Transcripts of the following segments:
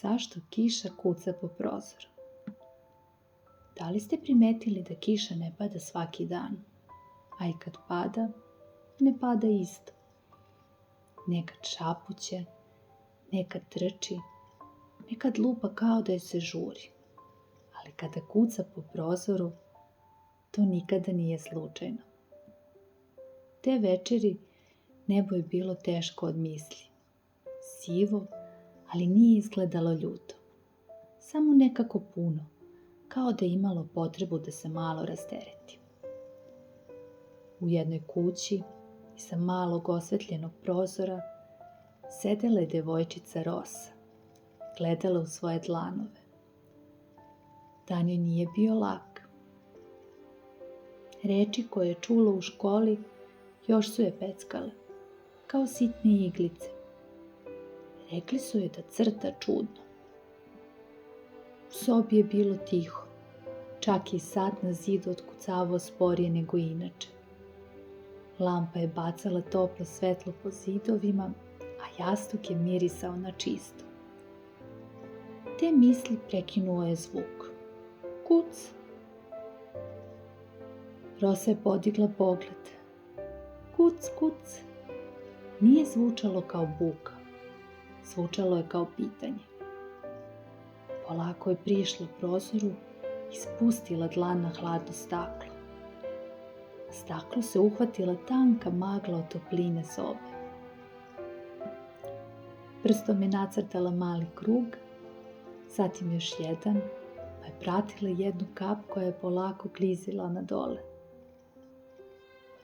Zašto kiša kuca po prozoru? Da li ste primetili da kiša ne pada svaki dan, a i kad pada, ne pada isto? Nekad šapuće, nekad trči, nekad lupa kao da joj se žuri, ali kada kuca po prozoru, to nikada nije slučajno. Te večeri nebo je bilo teško od misli, sivo, ali nije izgledalo ljuto, samo nekako puno, kao da je imalo potrebu da se malo rastereti. U jednoj kući, iza malog osvetljenog prozora, sedela je devojčica Rosa, gledala u svoje dlanove. Dan joj nije bio lak. Reči koje je čula u školi još su je peckale, kao sitne iglice. Rekli su je da crta čudno. U sobi je bilo tiho, čak i sat na zidu otkucavao sporije nego inače. Lampa je bacala toplo svetlo po zidovima, a jastuk je mirisao na čisto. Te misli prekinuo je zvuk. Kuc! Rosa je podigla pogled. Kuc, kuc! Nije zvučalo kao buka, zvučalo je kao pitanje. Polako je prišla prozoru i spustila dlan na hladno staklo. Na staklu se uhvatila tanka magla od topline sobe. Prstom je nacrtala mali krug, zatim još jedan, pa je pratila jednu kap koja je polako klizila na dole.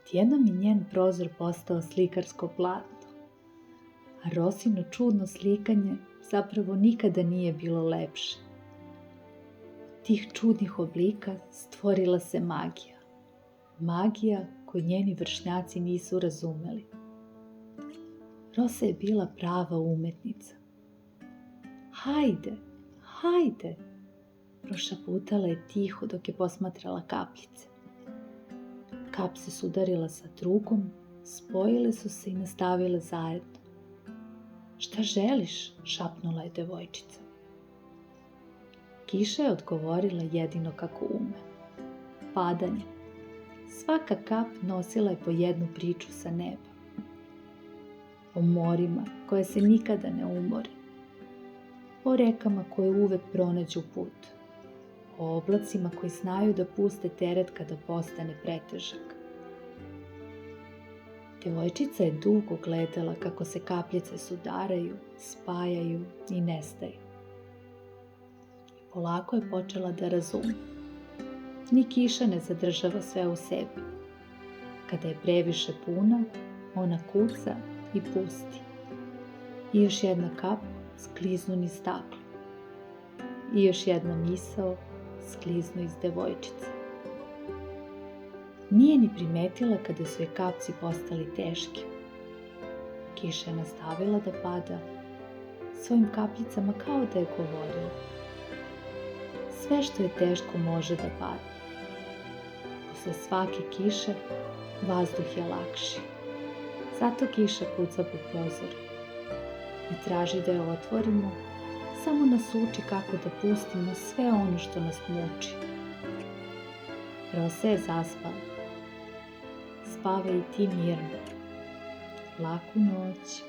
Odjednom je njen prozor postao slikarsko platno, a Rosino čudno slikanje zapravo nikada nije bilo lepše. Od tih čudnih oblika stvorila se magija. Magija koju njeni vršnjaci nisu razumeli. Rosa je bila prava umetnica. Hajde, hajde, prošaputala je tiho dok je posmatrala kapljice. Kap se sudarila sa drugom, spojile su se i nastavile zajedno. Šta želiš? Šapnula je devojčica. Kiša je odgovorila jedino kako ume. Padanje. Svaka kap nosila je po jednu priču sa neba. O morima koje se nikada ne umore. O rekama koje uvek pronađu put. O oblacima koji znaju da puste teret kada postane pretežak. Devojčica je dugo gledala kako se kapljice sudaraju, spajaju i nestaju. I polako je počela da razume. Ni kiša ne zadržava sve u sebi. Kada je previše puna, ona kuca i pusti. I još jedna kap skliznu niz staklo. I još jedna misao skliznu iz devojčice. Nije ni primetila kada su je kapci postali teški. Kiša je nastavila da pada, svojim kapljicama kao da je govorila. Sve što je teško može da pada. Posle svake kiše vazduh je lakši. Zato kiša kuca po prozoru. Ne traži da je otvorimo, samo nas uči kako da pustimo sve ono što nas muči. Rosa je zaspala. Spavaj i ti mirno. Laku noć.